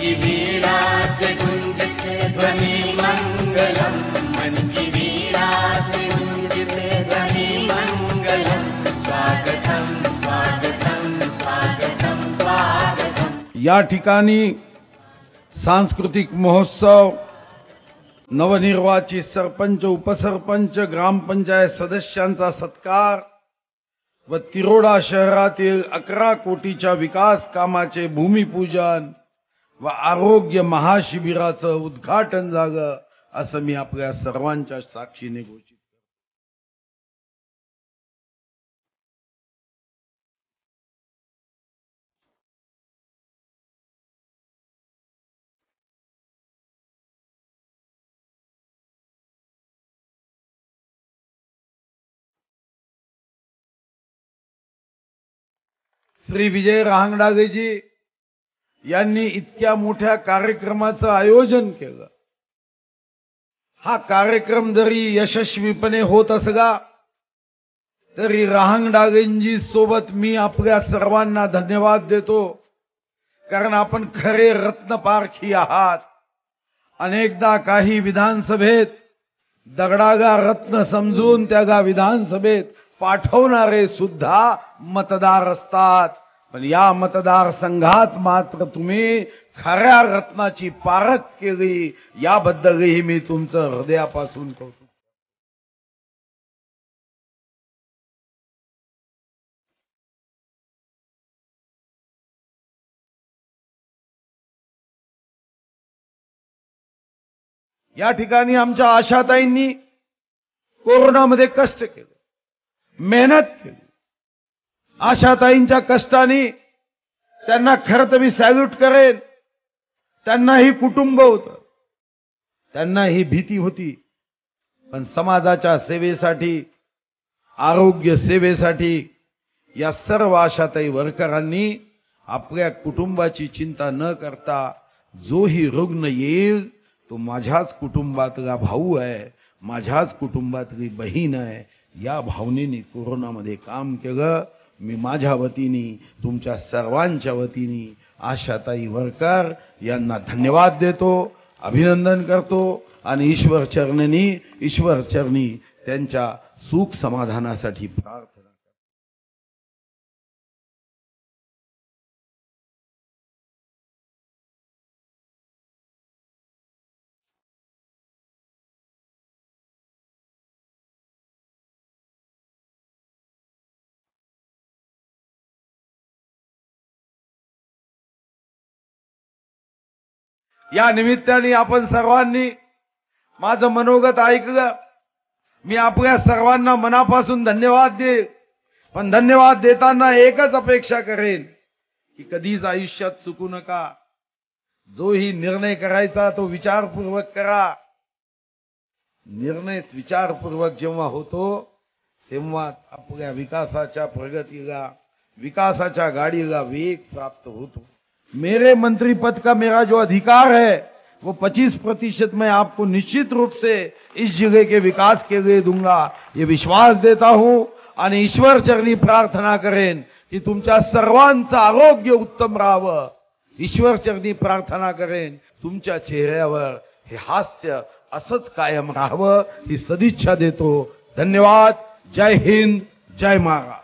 की वीणा से गुंजते ध्वनि मंगलम, मन की वीणा से गुंजते ध्वनि मंगलम, स्वागतम स्वागतम स्वागतम स्वागतम। या ठिकाणी सांस्कृतिक महोत्सव, नवनिर्वाचित सरपंच, उपसरपंच, ग्रामपंचायत सदस्यांचा सत्कार व तिरोडा शहरातील 11 कोटीच्या विकास कामाचे भूमिपूजन व आरोग्य महाशिबिराचं उद्घाटन झालं असं मी आपल्या सर्वांच्या साक्षीने घोषित करतो। श्री विजय रहांगडागेजी यांनी इतक्या मोठ्या कार्यक्रमाचं आयोजन केलं। हा कार्यक्रम जरी यशस्वीपणे होत असला तरी रहांगडागेंजी सोबत मी आपल्या सर्वांना धन्यवाद देतो, कारण आपण खरे रत्नपारखी आहात। अनेकदा काही विधानसभेत दगडागा रत्न समजून त्यागा विधानसभेत पाठवणारे सुद्धा मतदार असतात, पण या मतदारसंघात मात्र तुम्ही खऱ्या रत्नाची पारख केली, याबद्दलही मी तुमचं हृदयापासून कौतुक करतो। या ठिकाणी आमच्या आशाताईंनी कोरोनामध्ये कष्ट केले, मेहनत केली। आशाताईंच्या कष्टाने त्यांना खरं तर मी सॅल्यूट करेन। त्यांनाही कुटुंब होतं, त्यांनाही भीती होती, पण समाजाच्या सेवेसाठी, आरोग्य सेवेसाठी या सर्व आशाताई वर्करांनी आपल्या कुटुंबाची चिंता न करता जोही रुग्ण येईल तो माझ्याच कुटुंबातला भाऊ आहे, माझ्याच कुटुंबातली बहीण आहे, या भावनेने कोरोनामध्ये काम केलं। मी माझ्या वतीने, तुमच्या सर्वांच्या वतीने आशाताई वर्कर यांना धन्यवाद देतो, अभिनंदन करतो आणि ईश्वर चरणी त्यांच्या सुख समाधानासाठी प्रार्थना। या निमित्ताने आपण सर्वांनी माझं मनोगत ऐकलं। मी आपल्या सर्वांना मनापासून धन्यवाद देईन, पण धन्यवाद देताना एकच अपेक्षा करेन की कधीच आयुष्यात चुकू नका। जोही निर्णय करायचा तो विचारपूर्वक करा। निर्णय विचारपूर्वक जेव्हा होतो तेव्हा आपल्या विकासाच्या प्रगतीला, विकासाच्या गाडीला वेग प्राप्त होतो। मेरे मंत्री पद का मेरा जो अधिकार है वो 25% मैं आपको निश्चित रूप से इस जिले के विकास के लिए दूंगा, ये विश्वास देता हूं। आणि ईश्वर चरणी प्रार्थना करेन की तुमच्या सर्वांचं आरोग्य उत्तम राहावं। ईश्वर चरणी प्रार्थना करेन तुमच्या चेहऱ्यावर हे हास्य असंच कायम राहावं, ही सदिच्छा देतो। धन्यवाद। जय हिंद, जय महाराष्ट्र।